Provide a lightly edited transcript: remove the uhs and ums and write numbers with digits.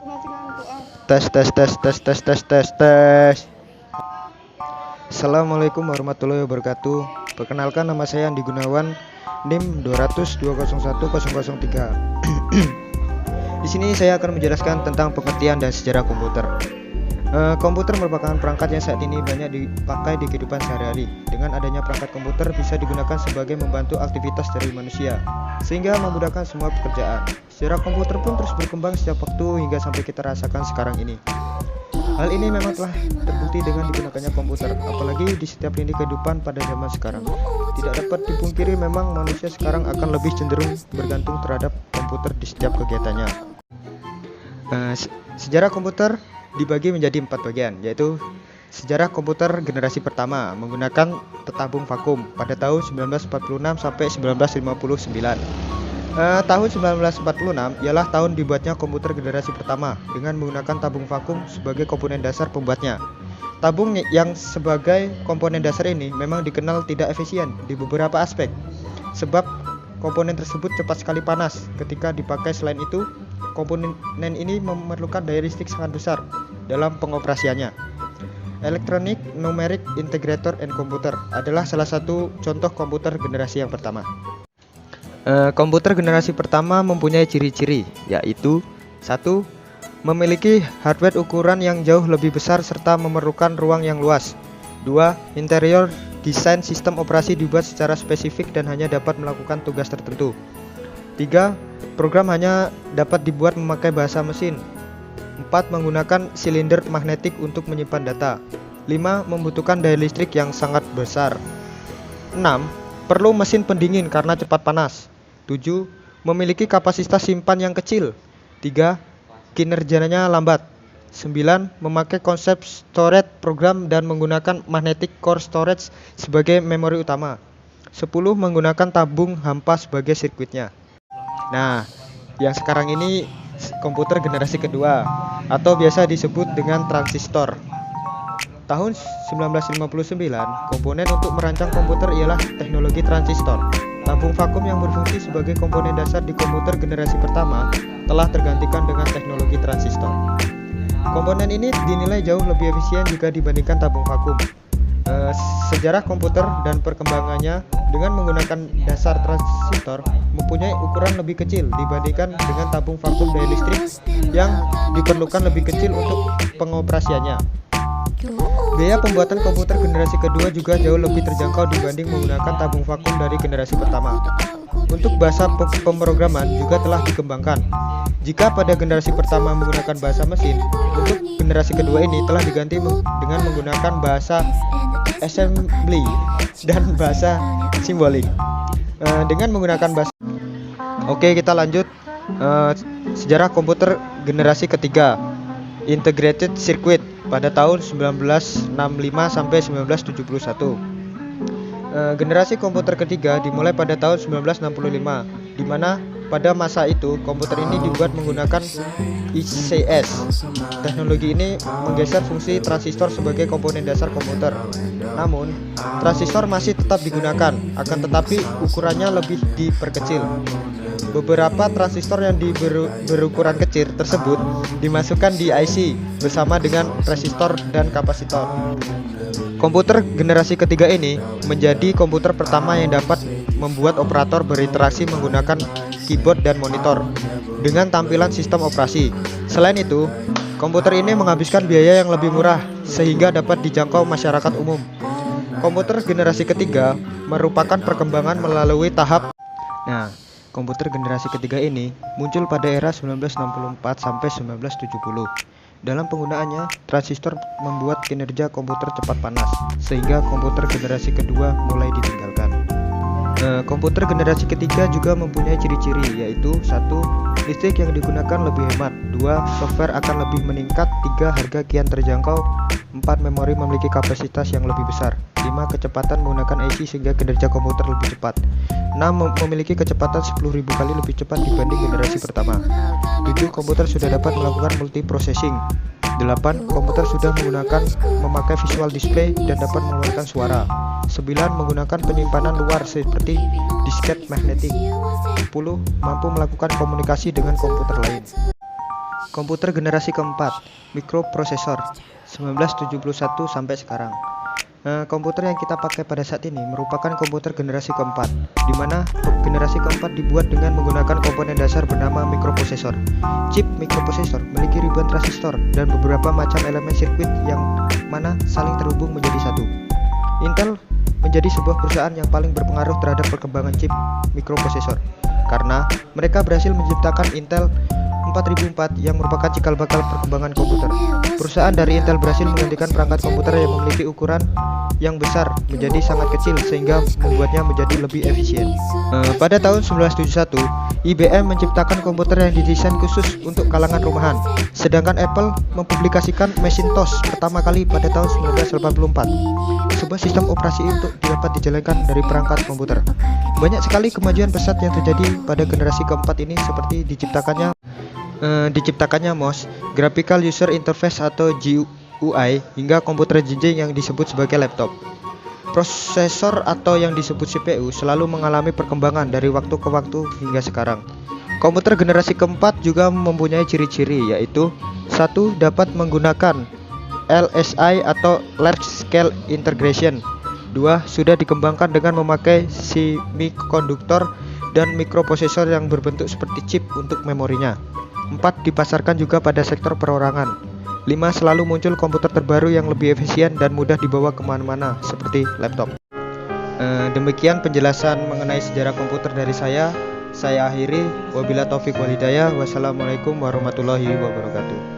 Tes tes tes tes tes tes tes tes. Assalamualaikum warahmatullahi wabarakatuh. Perkenalkan, nama saya Andi Gunawan, NIM 200201003. Di sini saya akan menjelaskan tentang pengertian dan sejarah komputer. Komputer merupakan perangkat yang saat ini banyak dipakai di kehidupan sehari-hari. Dengan adanya perangkat komputer bisa digunakan sebagai membantu aktivitas dari manusia, sehingga memudahkan semua pekerjaan. Sejarah komputer pun terus berkembang setiap waktu hingga sampai kita rasakan sekarang ini. Hal ini memang telah terbukti dengan digunakannya komputer, apalagi di setiap lini kehidupan pada zaman sekarang. Tidak dapat dipungkiri memang manusia sekarang akan lebih cenderung bergantung terhadap komputer di setiap kegiatannya. Sejarah komputer dibagi menjadi 4 bagian, yaitu sejarah komputer generasi pertama menggunakan tabung vakum pada tahun 1946 sampai 1959. Tahun 1946 ialah tahun dibuatnya komputer generasi pertama dengan menggunakan tabung vakum sebagai komponen dasar pembuatnya. Tabung yang sebagai komponen dasar ini memang dikenal tidak efisien di beberapa aspek, sebab komponen tersebut cepat sekali panas ketika dipakai. Selain itu, komponen ini memerlukan daya listrik sangat besar dalam pengoperasiannya. Electronic Numeric Integrator and Computer adalah salah satu contoh komputer generasi yang pertama. Komputer generasi pertama mempunyai ciri-ciri, yaitu 1. Memiliki hardware ukuran yang jauh lebih besar serta memerlukan ruang yang luas. 2. Interior desain sistem operasi dibuat secara spesifik dan hanya dapat melakukan tugas tertentu. 3. Program hanya dapat dibuat memakai bahasa mesin. 4. Menggunakan silinder magnetik untuk menyimpan data. 5. Membutuhkan daya listrik yang sangat besar. 6. Perlu mesin pendingin karena cepat panas. 7. Memiliki kapasitas simpan yang kecil. 3. Kinerjanya lambat. 9. Memakai konsep storage program dan menggunakan magnetic core storage sebagai memori utama. 10. Menggunakan tabung hampa sebagai sirkuitnya. Nah, yang sekarang ini komputer generasi kedua atau biasa disebut dengan transistor. Tahun 1959, komponen untuk merancang komputer ialah teknologi transistor. Tabung vakum yang berfungsi sebagai komponen dasar di komputer generasi pertama telah tergantikan dengan teknologi transistor. Komponen ini dinilai jauh lebih efisien jika dibandingkan tabung vakum. Sejarah komputer dan perkembangannya dengan menggunakan dasar transistor mempunyai ukuran lebih kecil dibandingkan dengan tabung vakum. Daya listrik yang diperlukan lebih kecil untuk pengoperasiannya. Biaya pembuatan komputer generasi kedua juga jauh lebih terjangkau dibanding menggunakan tabung vakum dari generasi pertama. Untuk bahasa pemrograman juga telah dikembangkan. Jika pada generasi pertama menggunakan bahasa mesin, untuk generasi kedua ini telah diganti dengan menggunakan bahasa assembly dan bahasa simbolik. Dengan menggunakan bahasa. Oke, kita lanjut. Sejarah komputer generasi ketiga, integrated circuit pada tahun 1965 sampai 1971. Generasi komputer ketiga dimulai pada tahun 1965, di mana pada masa itu komputer ini dibuat menggunakan ICS. Teknologi ini menggeser fungsi transistor sebagai komponen dasar komputer. Namun, transistor masih tetap digunakan, akan tetapi ukurannya lebih diperkecil. Beberapa transistor yang berukuran kecil tersebut dimasukkan di IC bersama dengan resistor dan kapasitor. Komputer generasi ketiga ini menjadi komputer pertama yang dapat membuat operator berinteraksi menggunakan keyboard dan monitor dengan tampilan sistem operasi. Selain itu, komputer ini menghabiskan biaya yang lebih murah sehingga dapat dijangkau masyarakat umum. Komputer generasi ketiga merupakan perkembangan melalui tahap. Komputer generasi ketiga ini muncul pada era 1964 sampai 1970. Dalam penggunaannya, transistor membuat kinerja komputer cepat panas, sehingga komputer generasi kedua mulai ditinggalkan. Komputer generasi ketiga juga mempunyai ciri-ciri, yaitu 1. Listrik yang digunakan lebih hemat. 2. Software akan lebih meningkat. 3. Harga kian terjangkau. 4. Memori memiliki kapasitas yang lebih besar. 5. Kecepatan menggunakan IC sehingga kinerja komputer lebih cepat. 6. Memiliki kecepatan 10.000 kali lebih cepat dibanding generasi pertama. 7. Komputer sudah dapat melakukan multiprocessing. 8. Komputer sudah memakai visual display dan dapat mengeluarkan suara. 9. Menggunakan penyimpanan luar seperti disket magnetik. 10. Mampu melakukan komunikasi dengan komputer lain. Komputer generasi keempat, mikroprosesor, 1971 sampai sekarang. Komputer yang kita pakai pada saat ini merupakan komputer generasi keempat, di mana generasi keempat dibuat dengan menggunakan komponen dasar bernama mikroprosesor. Chip mikroprosesor memiliki ribuan transistor dan beberapa macam elemen sirkuit yang mana saling terhubung menjadi satu. Intel menjadi sebuah perusahaan yang paling berpengaruh terhadap perkembangan chip mikroprosesor, karena mereka berhasil menciptakan Intel 4004 yang merupakan cikal bakal perkembangan komputer. Perusahaan dari Intel berhasil menggantikan perangkat komputer yang memiliki ukuran yang besar menjadi sangat kecil sehingga membuatnya menjadi lebih efisien. Pada tahun 1971, IBM menciptakan komputer yang didesain khusus untuk kalangan rumahan, sedangkan Apple mempublikasikan Macintosh pertama kali pada tahun 1984, sebuah sistem operasi untuk dapat dijalankan dari perangkat komputer. Banyak sekali kemajuan pesat yang terjadi pada generasi keempat ini, seperti diciptakannya MOS, Graphical User Interface atau GUI, hingga komputer jinjing yang disebut sebagai laptop. Prosesor atau yang disebut CPU selalu mengalami perkembangan dari waktu ke waktu hingga sekarang. Komputer generasi keempat juga mempunyai ciri-ciri, yaitu 1. Dapat menggunakan LSI atau Large Scale Integration. 2. Sudah dikembangkan dengan memakai semikonduktor dan mikroprosesor yang berbentuk seperti chip untuk memorinya. 4. Dipasarkan juga pada sektor perorangan. 5. Selalu muncul komputer terbaru yang lebih efisien dan mudah dibawa kemana-mana seperti laptop. Demikian penjelasan mengenai sejarah komputer dari saya. Saya akhiri. Wabillahi taufiq wal hidayah. Wassalamualaikum warahmatullahi wabarakatuh.